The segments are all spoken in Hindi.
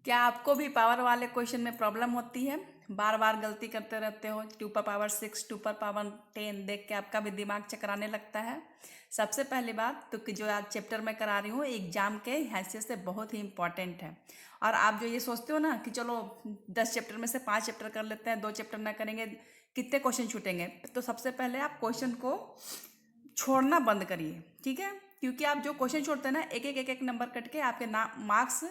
क्या आपको भी पावर वाले क्वेश्चन में प्रॉब्लम होती है? बार बार गलती करते रहते हो, 2 पर पावर 6, 2 पर पावर 10 देख के आपका भी दिमाग चकराने लगता है। सबसे पहली बात तो कि जो आज चैप्टर मैं करा रही हूँ एग्जाम के हैसियत से बहुत ही इंपॉर्टेंट है। और आप जो ये सोचते हो ना कि चलो 10 चैप्टर में से 5 चैप्टर कर लेते हैं, 2 चैप्टर ना करेंगे, कितने क्वेश्चन छूटेंगे, तो सबसे पहले आप क्वेश्चन को छोड़ना बंद करिए, ठीक है। क्योंकि आप जो क्वेश्चन छोड़ते हैं ना, एक एक नंबर कट के आपके ना मार्क्स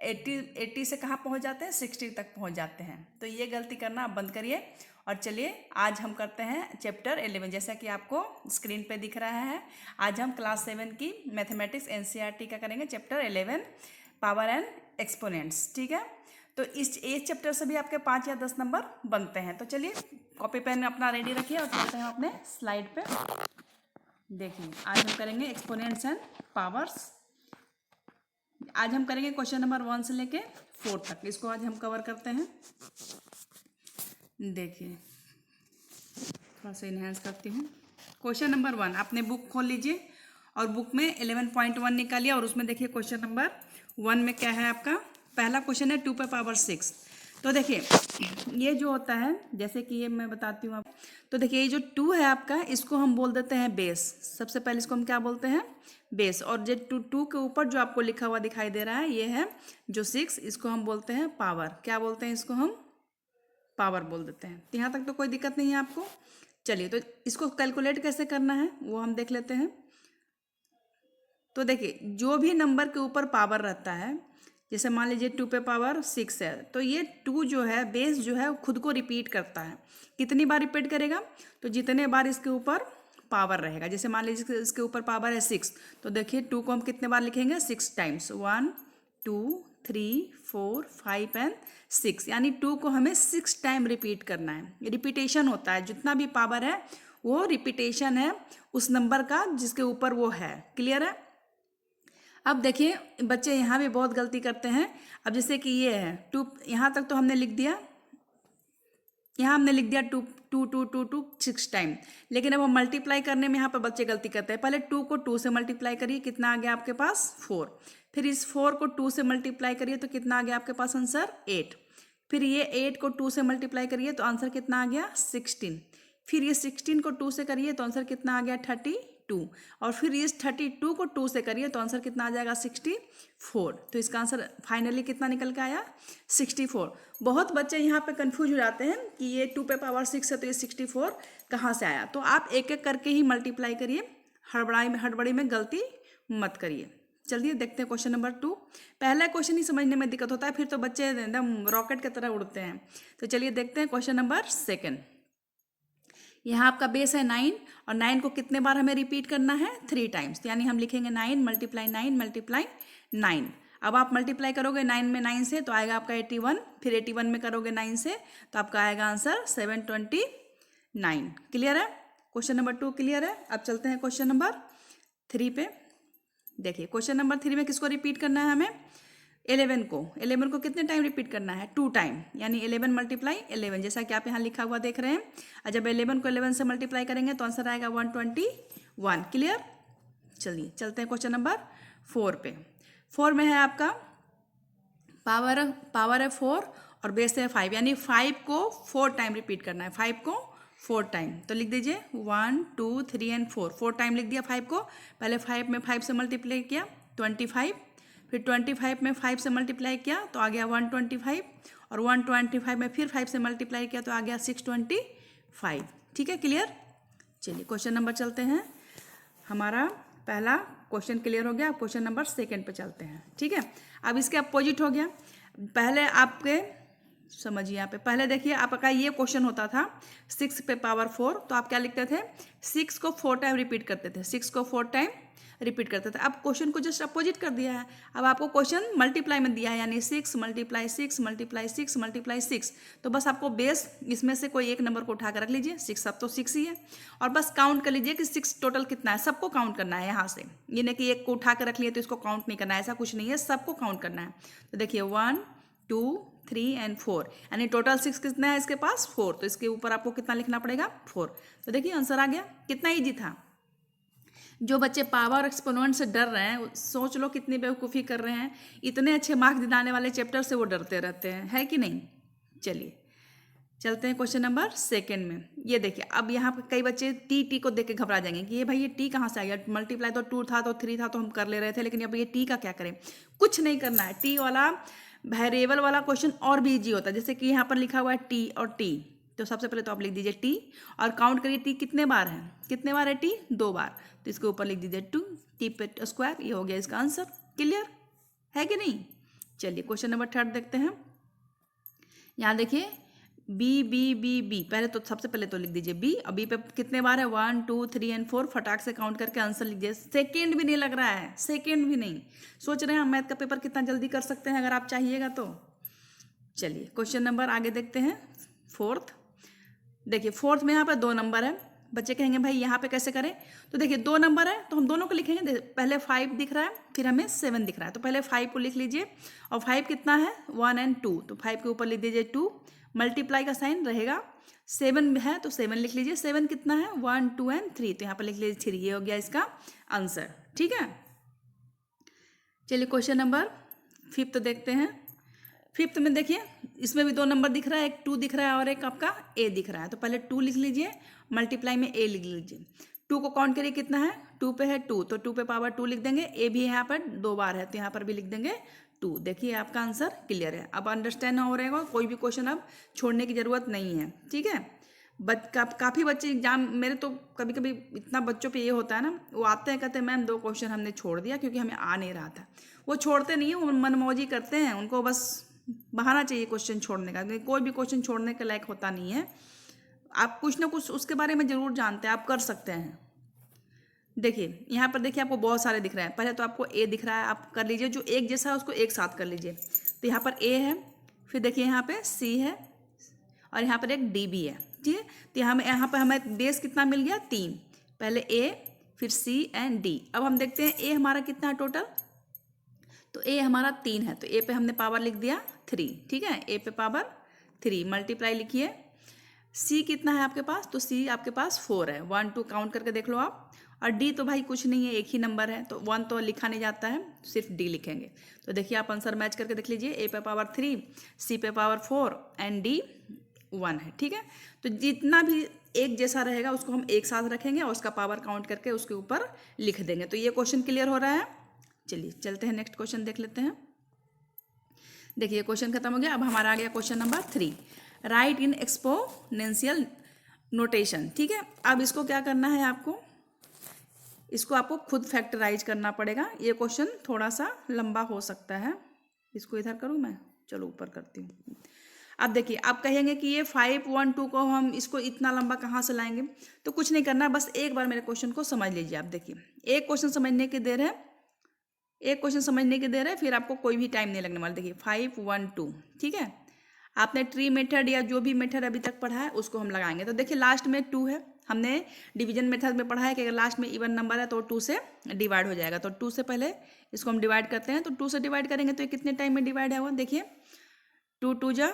80 से कहाँ पहुँच जाते हैं, 60 तक पहुँच जाते हैं। तो ये गलती करना आप बंद करिए। और चलिए आज हम करते हैं चैप्टर 11, जैसा कि आपको स्क्रीन पे दिख रहा है। आज हम क्लास 7 की मैथमेटिक्स एनसीईआरटी का करेंगे, चैप्टर 11 पावर एंड एक्सपोनेंट्स, ठीक है। तो इस एक चैप्टर से भी आपके 5 या 10 नंबर बनते हैं। तो चलिए कॉपी पेन अपना रेडी रखिए और चलते हैं अपने स्लाइड पे। देखिए आज हम करेंगे एक्सपोनेंट्स एंड पावर्स। आज हम करेंगे क्वेश्चन नंबर 1 से लेके 4 तक, इसको आज हम कवर करते हैं। देखिए थोड़ा सा इन्हेंस करती हूँ। क्वेश्चन नंबर 1, आपने बुक खोल लीजिए और बुक में 11.1 निकालिए और उसमें देखिए क्वेश्चन नंबर 1 में क्या है आपका। पहला क्वेश्चन है 2 पर पावर 6। तो देखिए ये जो होता है, जैसे कि ये मैं बताती हूँ आप। तो देखिए ये जो 2 है आपका, इसको हम बोल देते हैं बेस। सबसे पहले इसको हम क्या बोलते हैं, बेस। और जो 2 के ऊपर जो आपको लिखा हुआ दिखाई दे रहा है ये है जो 6, इसको हम बोलते हैं पावर। क्या बोलते हैं इसको, हम पावर बोल देते हैं। तो यहाँ तक तो कोई दिक्कत नहीं है आपको। चलिए तो इसको कैलकुलेट कैसे करना है वो हम देख लेते हैं। तो देखिए जो भी नंबर के ऊपर पावर रहता है, जैसे मान लीजिए 2 पे पावर 6 है, तो ये 2 जो है बेस जो है वो खुद को रिपीट करता है। कितनी बार रिपीट करेगा, तो जितने बार इसके ऊपर पावर रहेगा। जैसे मान लीजिए इसके ऊपर पावर है 6, तो देखिए 2 को हम कितने बार लिखेंगे, 6 टाइम्स, 1 2 3 4 5 एंड 6, यानी 2 को हमें 6 टाइम रिपीट करना है। रिपीटेशन होता है, जितना भी पावर है वो रिपीटेशन है उस नंबर का जिसके ऊपर वो है। क्लियर है। अब देखिए बच्चे यहाँ भी बहुत गलती करते हैं। अब जैसे कि ये है 2, यहाँ तक तो हमने लिख दिया, यहाँ हमने लिख दिया 2 2 2 2 2 6 टाइम। लेकिन अब हम मल्टीप्लाई करने में यहाँ पर बच्चे गलती करते हैं। पहले 2 को 2 से मल्टीप्लाई करिए, कितना आ गया आपके पास 4। फिर इस 4 को 2 से मल्टीप्लाई करिए तो कितना आ गया आपके पास आंसर 8। फिर ये 8 को 2 से मल्टीप्लाई करिए तो आंसर कितना आ गया 16। फिर ये 16 को 2 से करिए तो आंसर कितना आ गया 32। और फिर इस 32 को 2 से करिए तो आंसर कितना आ जाएगा 64। तो इसका आंसर फाइनली कितना निकल के आया 64। बहुत बच्चे यहाँ पे कंफ्यूज हो जाते हैं कि ये 2 पे पावर 6 है तो ये 64 कहाँ से आया। तो आप एक एक करके ही मल्टीप्लाई करिए, हड़बड़ी में गलती मत करिए। चलिए देखते हैं क्वेश्चन नंबर 2। पहला क्वेश्चन ही समझने में दिक्कत होता है, फिर तो बच्चे एकदम रॉकेट की तरह उड़ते हैं। तो चलिए देखते हैं क्वेश्चन नंबर 2। यहाँ आपका बेस है 9 और 9 को कितने बार हमें रिपीट करना है 3 टाइम्स, यानी हम लिखेंगे 9 मल्टीप्लाई 9 मल्टीप्लाई 9। अब आप मल्टीप्लाई करोगे 9 में 9 से तो आएगा आपका 81। फिर 81 में करोगे 9 से तो आपका आएगा आंसर 729। क्लियर है। क्वेश्चन नंबर 2 क्लियर है। अब चलते हैं क्वेश्चन नंबर 3 पे। देखिए क्वेश्चन नंबर 3 में किसको रिपीट करना है हमें, 11 को कितने टाइम रिपीट करना है 2 टाइम, यानी 11 मल्टीप्लाई 11, जैसा कि आप यहाँ लिखा हुआ देख रहे हैं। और जब 11 को 11 से मल्टीप्लाई करेंगे तो आंसर आएगा 121। क्लियर। चलिए चलते हैं क्वेश्चन नंबर 4 पे। 4 में है आपका पावर है 4 और बेस है 5, यानी 5 को 4 टाइम रिपीट करना है, 5 को 4 टाइम। तो लिख दीजिए 1 2 3 एंड 4 टाइम लिख दिया 5 को। पहले 5 में 5 से मल्टीप्लाई किया 25, फिर 25 में 5 से मल्टीप्लाई किया तो आ गया 125, और 125 में फिर 5 से मल्टीप्लाई किया तो आ गया 625। ठीक है। क्लियर। चलिए क्वेश्चन नंबर चलते हैं। हमारा पहला क्वेश्चन क्लियर हो गया। अब क्वेश्चन नंबर 2 पे चलते हैं। ठीक है। अब इसके अपोजिट हो गया। पहले आपके समझिए, यहाँ पे पहले देखिए आपका ये क्वेश्चन होता था 6 पे पावर 4, तो आप क्या लिखते थे 6 को 4 टाइम रिपीट करते थे, 6 को 4 टाइम रिपीट करते थे। अब क्वेश्चन को जस्ट अपोजिट कर दिया है। अब आपको क्वेश्चन मल्टीप्लाई में दिया है, यानी 6 मल्टीप्लाई 6 मल्टीप्लाई 6 मल्टीप्लाई 6। तो बस आपको बेस इसमें से कोई एक नंबर को उठा कर रख लीजिए, 6 अब तो 6 ही है, और बस काउंट कर लीजिए कि 6 टोटल कितना है। सबको काउंट करना है यहाँ से, ये नहीं कि एक को उठा कर रख लिए तो इसको काउंट नहीं करना है, ऐसा कुछ नहीं है, सबको काउंट करना है। तो देखिए 1 2 3 एंड 4, यानी टोटल 6 कितना है इसके पास 4, तो इसके ऊपर आपको कितना लिखना पड़ेगा 4। तो देखिए आंसर आ गया। कितना ईजी था। जो बच्चे पावर और एक्सपोनेंट से डर रहे हैं, सोच लो कितनी बेवकूफ़ी कर रहे हैं। इतने अच्छे मार्क्स दिलाने वाले चैप्टर से वो डरते रहते हैं, है कि नहीं। चलिए चलते हैं क्वेश्चन नंबर सेकंड में। ये देखिए, अब यहाँ पर कई बच्चे टी को देख के घबरा जाएंगे कि ये भाई ये टी कहाँ से आ गया, मल्टीप्लाई तो 2 था तो 3 था तो हम कर ले रहे थे, लेकिन अब ये टी का क्या करें। कुछ नहीं करना है। टी वाला वेरिएबल वाला क्वेश्चन और भी ईजी होता है। जैसे कि यहाँ पर लिखा हुआ है टी और टी, तो सबसे पहले तो आप लिख दीजिए टी और काउंट करिए टी कितने बार है। कितने बार है टी? 2 बार। तो इसके ऊपर लिख दीजिए 2 टी पे स्क्वायर। ये हो गया इसका आंसर। क्लियर है कि नहीं। चलिए क्वेश्चन नंबर 3 देखते हैं। यहाँ देखिए बी बी बी बी, पहले तो सबसे पहले तो लिख दीजिए बी, और बी पे कितने बार है 1 2 3 एंड 4। फटाक से काउंट करके आंसर लिख दीजिए। सेकेंड भी नहीं लग रहा है, सेकेंड भी नहीं। सोच रहे हैं हम मैथ का पेपर कितना जल्दी कर सकते हैं अगर आप चाहिएगा तो। चलिए क्वेश्चन नंबर आगे देखते हैं। 4th देखिए, 4th में यहाँ पर 2 नंबर है। बच्चे कहेंगे भाई यहाँ पे कैसे करें, तो देखिए 2 नंबर है तो हम दोनों को लिखेंगे। पहले 5 दिख रहा है, फिर हमें 7 दिख रहा है, तो पहले 5 को लिख लीजिए। और 5 कितना है 1 एंड 2, तो 5 के ऊपर लिख दीजिए 2, मल्टीप्लाई का साइन रहेगा। 7 है तो 7 लिख लीजिए। 7 कितना है 1 2 एंड 3, तो यहाँ पर लिख लीजिए 3। ये हो गया इसका आंसर। ठीक है। चलिए क्वेश्चन नंबर 5th देखते हैं। 5th में देखिए, इसमें भी 2 नंबर दिख रहा है, एक 2 दिख रहा है और एक आपका ए दिख रहा है। तो पहले 2 लिख लीजिए, मल्टीप्लाई में ए लिख लीजिए। 2 को काउंट करिए कितना है, 2 पे है 2, तो 2 पे पावर 2 लिख देंगे। ए भी यहाँ पर 2 बार है तो यहाँ पर भी लिख देंगे 2। देखिए आपका आंसर क्लियर है। अब अंडरस्टैंड हो रहेगा, कोई भी क्वेश्चन अब छोड़ने की ज़रूरत नहीं है। ठीक है। काफ़ी बच्चे एग्जाम, मेरे तो कभी कभी इतना बच्चों पे ये होता है ना, वो आते हैं कहते हैं मैम 2 क्वेश्चन हमने छोड़ दिया क्योंकि हमें आ नहीं रहा था। वो छोड़ते नहीं है, वो मनमौजी करते हैं। उनको बस बहाना चाहिए क्वेश्चन छोड़ने का। कोई भी क्वेश्चन छोड़ने के लायक होता नहीं है। आप कुछ ना कुछ उसके बारे में ज़रूर जानते हैं, आप कर सकते हैं। देखिए यहाँ पर देखिए आपको बहुत सारे दिख रहे हैं। पहले तो आपको ए दिख रहा है, आप कर लीजिए जो एक जैसा है उसको एक साथ कर लीजिए। तो यहाँ पर ए है, फिर देखिए यहाँ पे सी है और यहाँ पर एक डी भी है। ठीक है। तो यहाँ पर हमें बेस कितना मिल गया 3। पहले ए फिर सी एंड डी। अब हम देखते हैं ए हमारा कितना है टोटल, तो ए हमारा 3 है, तो ए पे हमने पावर लिख दिया 3। ठीक है। ए पे पावर 3, मल्टीप्लाई लिखिए। सी कितना है आपके पास, तो सी आपके पास 4 है। 1 2 काउंट करके देख लो आप। और डी तो भाई कुछ नहीं है, एक ही नंबर है, तो 1 तो लिखा नहीं जाता है, सिर्फ डी लिखेंगे। तो देखिए आप आंसर मैच करके देख लीजिए। ए पे पावर 3, सी पे पावर 4 एंड डी 1 है। ठीक है। तो जितना भी एक जैसा रहेगा उसको हम एक साथ रखेंगे और उसका पावर काउंट करके उसके ऊपर लिख देंगे। तो ये क्वेश्चन क्लियर हो रहा है। चलिए चलते हैं नेक्स्ट क्वेश्चन देख लेते हैं। देखिए क्वेश्चन खत्म हो गया। अब हमारा आ गया question number 3, right in exponential notation. ठीक है। अब इसको क्या करना है आपको, इसको आपको खुद फैक्टराइज करना पड़ेगा। ये क्वेश्चन थोड़ा सा लंबा हो सकता है। इसको इधर करूँ मैं, चलो ऊपर करती हूँ। अब देखिए आप कहेंगे कि ये 5 1 2 को हम इसको इतना लंबा कहाँ से लाएंगे, तो कुछ नहीं करना, बस एक बार मेरे क्वेश्चन को समझ लीजिए। आप देखिए एक क्वेश्चन समझने की देर है, एक क्वेश्चन समझने की देर है, फिर आपको कोई भी टाइम नहीं लगने वाला। देखिए 5 1 2। ठीक है। आपने ट्री मेथड या जो भी मेथड अभी तक पढ़ा है उसको हम लगाएंगे। तो देखिए लास्ट में 2 है, हमने डिवीजन मेथड में पढ़ा है कि अगर लास्ट में इवन नंबर है तो 2 से डिवाइड हो जाएगा। तो 2 से पहले इसको हम डिवाइड करते हैं। तो 2 से डिवाइड करेंगे तो ये कितने टाइम में डिवाइड है वो देखिए, 2 2 जा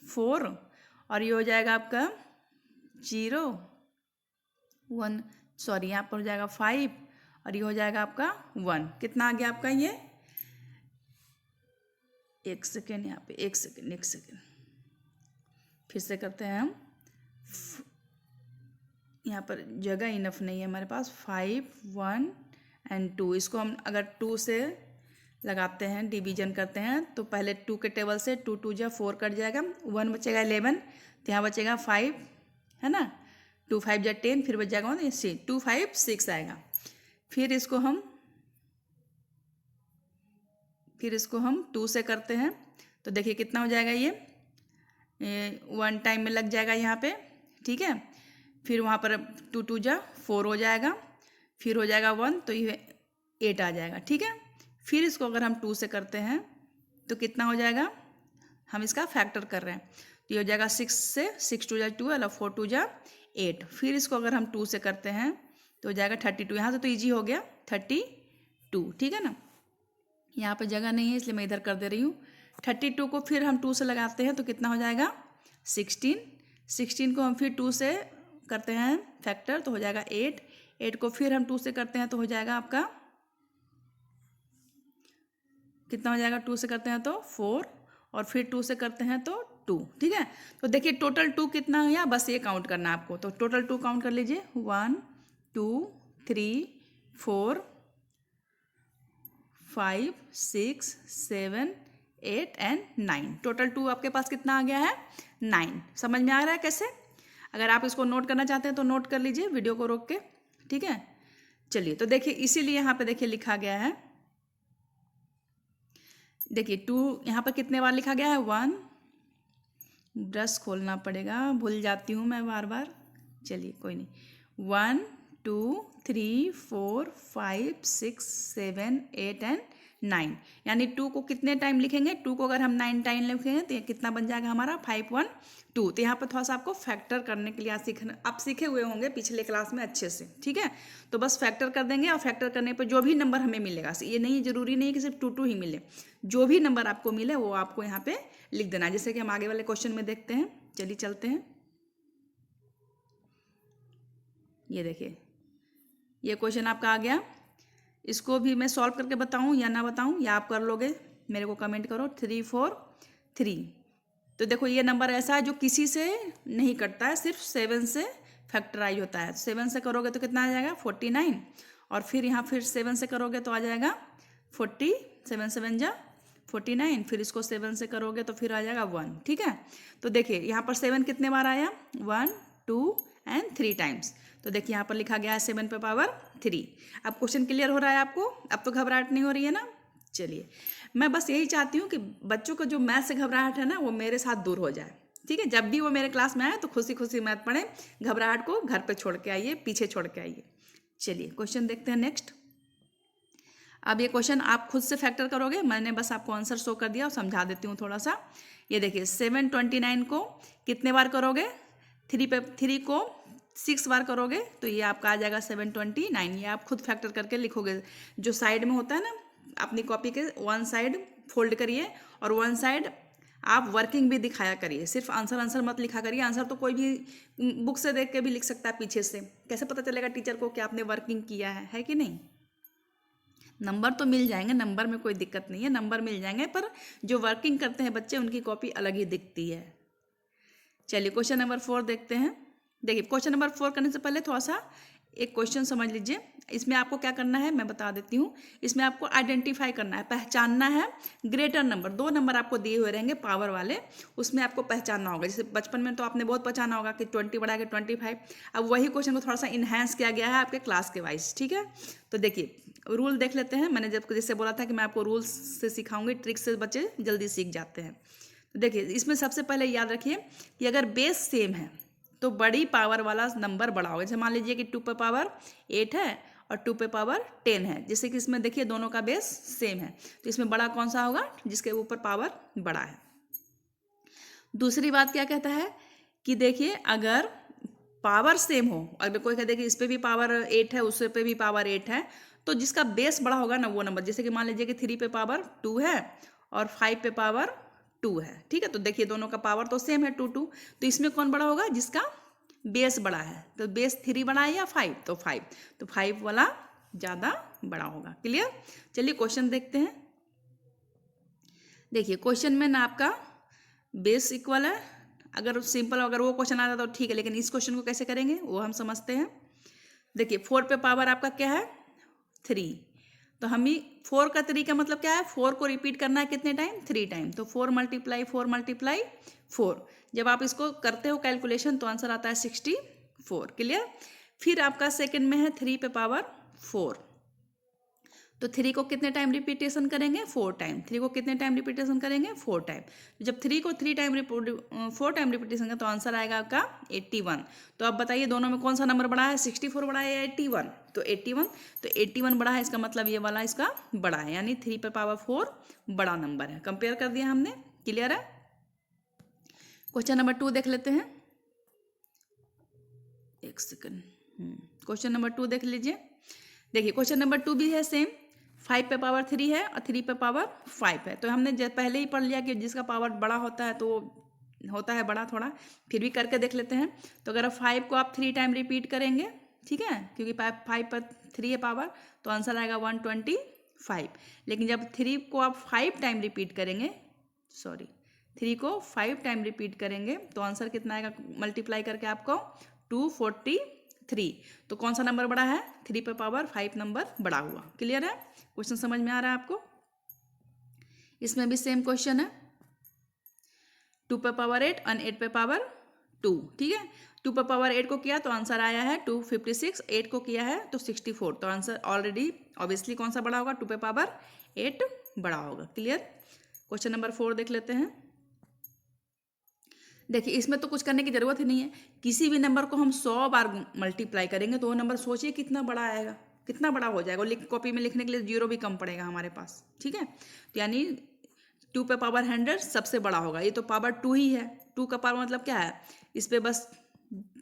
4 और ये हो जाएगा आपका 0 1, सॉरी यहाँ पर हो जाएगा 5 और ये हो जाएगा आपका 1। कितना आ गया आपका ये, एक सेकेंड, यहाँ पे एक सेकेंड फिर से करते हैं हम। यहाँ पर जगह इनफ नहीं है हमारे पास। 5 1 एंड 2, इसको हम अगर 2 से लगाते हैं, डिवीजन करते हैं, तो पहले 2 के टेबल से 2 2 जा 4 कट जाएगा, 1 बचेगा 11, तो यहाँ बचेगा 5 है ना, 2 5 जा 10, फिर बच जाएगा 2 5 6 आएगा। फिर इसको हम 2 से करते हैं तो देखिए कितना हो जाएगा ये 1 टाइम में लग जाएगा यहाँ पे। ठीक है। फिर वहाँ पर 2 2 जा 4 हो जाएगा, फिर हो जाएगा 1, तो ये 8 आ जाएगा। ठीक है। फिर इसको अगर हम 2 से करते हैं तो कितना हो जाएगा, हम इसका फैक्टर कर रहे हैं, तो ये हो जाएगा 6 से 6 2 जा 12 और 4 2 जा 8। फिर इसको अगर हम 2 से करते हैं तो हो जाएगा 32। यहाँ से तो ईजी हो गया 32। ठीक है ना। यहाँ पे जगह नहीं है इसलिए मैं इधर कर दे रही हूँ। 32 को फिर हम 2 से लगाते हैं तो कितना हो जाएगा 16। 16 को हम फिर 2 से करते हैं फैक्टर तो हो जाएगा 8। 8 को फिर हम 2 से करते हैं तो हो जाएगा आपका कितना हो जाएगा, 2 से करते हैं तो 4 और फिर 2 से करते हैं तो 2। ठीक है, तो देखिए टोटल 2 कितना हुआ, बस ये काउंट करना है आपको। तो टोटल 2 काउंट कर लीजिए, 1 2 3 4 5 6 7 8 एंड 9। टोटल 2 आपके पास कितना आ गया है, 9। समझ में आ रहा है कैसे? अगर आप इसको नोट करना चाहते हैं तो नोट कर लीजिए वीडियो को रोक के। ठीक है, चलिए तो देखिए इसीलिए यहाँ पे देखिए लिखा गया है, देखिए 2 यहाँ पर कितने बार लिखा गया है, 1। ब्रश खोलना पड़ेगा, भूल जाती हूँ मैं बार बार। चलिए कोई नहीं, 1 2 3 4 5 6 7 8 एंड 9। यानी 2 को कितने टाइम लिखेंगे, 2 को अगर हम 9 टाइम लिखेंगे तो ये कितना बन जाएगा हमारा, 5 1 2। तो यहाँ पर थोड़ा सा आपको फैक्टर करने के लिए आप सीखे हुए होंगे पिछले क्लास में अच्छे से। ठीक है, तो बस फैक्टर कर देंगे और फैक्टर करने पर जो भी नंबर हमें मिलेगा, ये नहीं जरूरी नहीं कि सिर्फ 2 2 ही मिले, जो भी नंबर आपको मिले वो आपको यहाँ पे लिख देना है। जैसे कि हम आगे वाले क्वेश्चन में देखते हैं, चलिए चलते हैं। ये देखिए ये क्वेश्चन आपका आ गया, इसको भी मैं सॉल्व करके बताऊं या ना बताऊं, या आप कर लोगे, मेरे को कमेंट करो। 3 4 3। तो देखो ये नंबर ऐसा है जो किसी से नहीं कटता है, सिर्फ 7 से फैक्टराइज होता है। 7 से करोगे तो कितना आ जाएगा, 49। और फिर यहाँ फिर 7 से करोगे तो आ जाएगा 40, 7 7 जा 49। फिर इसको 7 से करोगे तो फिर आ जाएगा 1। ठीक है, तो देखिए यहाँ पर 7 कितने बार आया, 1 2 एंड 3 टाइम्स। तो देखिए यहाँ पर लिखा गया है 7 पे पावर 3। अब क्वेश्चन क्लियर हो रहा है आपको, अब तो घबराहट नहीं हो रही है ना। चलिए मैं बस यही चाहती हूँ कि बच्चों को जो मैथ से घबराहट है ना वो मेरे साथ दूर हो जाए। ठीक है, जब भी वो मेरे क्लास में आए तो खुशी खुशी मैथ पढ़ें, घबराहट को घर पे छोड़ के आइए, पीछे छोड़ के आइए। चलिए क्वेश्चन देखते हैं नेक्स्ट। अब ये क्वेश्चन आप खुद से फैक्टर करोगे, मैंने बस आपको आंसर शो कर दिया और समझा देती हूँ थोड़ा सा। ये देखिए 729 को कितने बार करोगे, 3 को 6 बार करोगे तो ये आपका आ जाएगा 729। ये आप खुद फैक्टर करके लिखोगे। जो साइड में होता है ना, अपनी कॉपी के वन साइड फोल्ड करिए और वन साइड आप वर्किंग भी दिखाया करिए, सिर्फ आंसर मत लिखा करिए। आंसर तो कोई भी बुक से देख के भी लिख सकता है पीछे से, कैसे पता चलेगा टीचर को कि आपने वर्किंग किया है कि नहीं। नंबर तो मिल जाएंगे, नंबर में कोई दिक्कत नहीं है, नंबर मिल जाएंगे, पर जो वर्किंग करते हैं बच्चे उनकी कॉपी अलग ही दिखती है। चलिए क्वेश्चन नंबर 4 देखते हैं। देखिए क्वेश्चन नंबर 4 करने से पहले थोड़ा सा एक क्वेश्चन समझ लीजिए। इसमें आपको क्या करना है मैं बता देती हूँ। इसमें आपको आइडेंटिफाई करना है, पहचानना है ग्रेटर नंबर। 2 नंबर आपको दिए हुए रहेंगे पावर वाले, उसमें आपको पहचानना होगा। जैसे बचपन में तो आपने बहुत पहचाना होगा कि 20 बढ़ा के 25। अब वही क्वेश्चन को थोड़ा सा इन्हेंस किया गया है आपके क्लास के वाइज। ठीक है, तो देखिए रूल देख लेते हैं। मैंने जब जैसे बोला था कि मैं आपको रूल्स से सिखाऊंगी, ट्रिक से बच्चे जल्दी सीख जाते हैं। तो देखिए इसमें सबसे पहले याद रखिए कि अगर बेस सेम है तो बड़ी पावर वाला नंबर बड़ा होगा। जैसे मान लीजिए कि 2 पे पावर 8 है और 2 पे पावर 10 है, जैसे कि इसमें देखिए दोनों का बेस सेम है, तो इसमें बड़ा कौन सा होगा, जिसके ऊपर पावर बड़ा है। दूसरी बात क्या कहता है कि देखिए अगर पावर सेम हो, अगर कोई कहते हैं कि इस पे भी पावर 8 है उस पे भी पावर 8 है, तो जिसका बेस बड़ा होगा ना वो नंबर, जैसे कि मान लीजिए कि 3 पे पावर 2 है और 5 पे पावर 2 है। ठीक है, तो देखिए दोनों का पावर तो सेम है 2 2, तो इसमें कौन बड़ा होगा, जिसका बेस बड़ा है। तो बेस 3 बड़ा है या 5, तो 5, तो 5 वाला ज़्यादा बड़ा होगा। क्लियर। चलिए क्वेश्चन देखते हैं। देखिए क्वेश्चन में ना आपका बेस इक्वल है, अगर सिंपल अगर वो क्वेश्चन आता तो ठीक है, लेकिन इस क्वेश्चन को कैसे करेंगे वो हम समझते हैं। देखिए 4 पे पावर आपका क्या है, 3, तो हम ही 4 का 3 का मतलब क्या है, 4 को रिपीट करना है कितने टाइम, 3 टाइम। तो 4 मल्टीप्लाई 4 मल्टीप्लाई 4, जब आप इसको करते हो कैलकुलेशन तो आंसर आता है 64। क्लियर। फिर आपका सेकंड में है 3 पे पावर 4, तो 3 को कितने टाइम रिपीटेशन करेंगे, 4 टाइम। 3 को कितने टाइम रिपीटेशन करेंगे, 4 टाइम। जब 3 को 4 टाइम रिपीटेशन का तो आंसर आएगा आपका 81। तो अब बताइए दोनों में कौन सा नंबर बड़ा है, 64 बड़ा है या 81, तो 81, तो 81 बड़ा है, इसका मतलब ये वाला इसका बड़ा है, यानी 3 पे पावर 4 बड़ा नंबर है। कंपेयर कर दिया हमने। क्लियर है। क्वेश्चन नंबर 2 देख लेते हैं, एक सेकंड। क्वेश्चन नंबर 2 देख लीजिए। देखिए क्वेश्चन नंबर 2 भी है सेम, 5 पे पावर 3 है और 3 पे पावर 5 है। तो हमने पहले ही पढ़ लिया कि जिसका पावर बड़ा होता है तो होता है बड़ा थोड़ा, फिर भी करके देख लेते हैं। तो अगर 5 को आप 3 टाइम रिपीट करेंगे ठीक है, क्योंकि 5 पर 3 है पावर, तो आंसर आएगा 125। लेकिन जब 3 को आप 5 टाइम रिपीट करेंगे, 3 को 5 टाइम रिपीट करेंगे तो आंसर कितना आएगा मल्टीप्लाई करके आपको 243। तो कौन सा नंबर बड़ा है? 3 पे पावर 5 नंबर बड़ा हुआ। क्लियर है? क्वेश्चन समझ में आ रहा है आपको? इसमें भी सेम क्वेश्चन है, 2 पे पावर 8 और 8 पे पावर 2। ठीक है, 2 पे पावर 8 को किया तो आंसर आया है 256, 8 को किया है तो 64। तो आंसर ऑलरेडी ऑब्वियसली कौन सा बड़ा होगा? 2 पे पावर 8 बड़ा होगा। क्लियर? क्वेश्चन नंबर 4 देख लेते हैं। देखिए, इसमें तो कुछ करने की ज़रूरत ही नहीं है। किसी भी नंबर को हम 100 बार मल्टीप्लाई करेंगे तो वो नंबर सोचिए कितना बड़ा आएगा, कितना बड़ा हो जाएगा। कॉपी में लिखने के लिए 0 भी कम पड़ेगा हमारे पास। ठीक है, तो यानी 2 पे पावर 100 सबसे बड़ा होगा। ये तो पावर 2 ही है, 2 का पावर मतलब क्या है? इस पर बस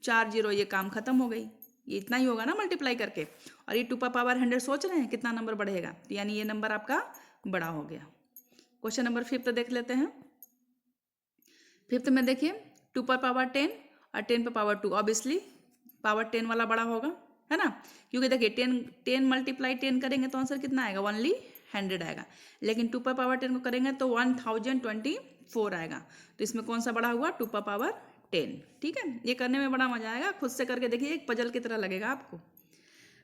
4 0, ये काम खत्म हो गई। ये इतना ही होगा ना मल्टीप्लाई करके। और ये 2 पे पावर 100 सोच रहे हैं कितना नंबर बढ़ेगा, तो यानी ये नंबर आपका बड़ा हो गया। क्वेश्चन नंबर 5 देख लेते हैं। 5 में देखिए 2 पर पावर 10 और 10 पे पावर 2, ऑब्वियसली पावर 10 वाला बड़ा होगा, है ना? क्योंकि देखिए 10 मल्टीप्लाई 10 करेंगे तो आंसर कितना आएगा? ओनली 100 आएगा। लेकिन 2 पर पावर 10 को करेंगे तो 1024 आएगा। तो इसमें कौन सा बड़ा हुआ? 2 पर पावर 10। ठीक है, ये करने में बड़ा मजा आएगा, खुद से करके देखिए, एक पजल की तरह लगेगा आपको।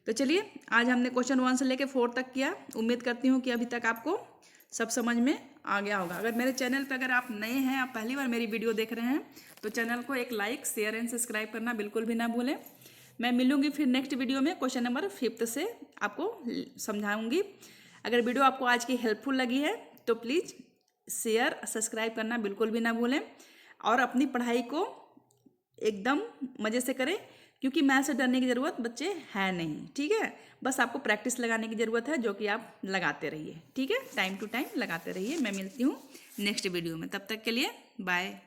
तो चलिए, आज हमने क्वेश्चन 1 से लेकर 4 तक किया। उम्मीद करती हूँ कि अभी तक आपको सब समझ में आ गया होगा। अगर मेरे चैनल पर अगर आप नए हैं, आप पहली बार मेरी वीडियो देख रहे हैं, तो चैनल को एक लाइक, शेयर एंड सब्सक्राइब करना बिल्कुल भी ना भूलें। मैं मिलूंगी फिर नेक्स्ट वीडियो में क्वेश्चन नंबर 5 से आपको समझाऊंगी। अगर वीडियो आपको आज की हेल्पफुल लगी है तो प्लीज़ शेयर, सब्सक्राइब करना बिल्कुल भी ना भूलें। और अपनी पढ़ाई को एकदम मज़े से करें, क्योंकि मैथ से डरने की ज़रूरत बच्चे है नहीं। ठीक है, बस आपको प्रैक्टिस लगाने की ज़रूरत है, जो कि आप लगाते रहिए। ठीक है, टाइम टू टाइम लगाते रहिए। मैं मिलती हूँ नेक्स्ट वीडियो में, तब तक के लिए बाय।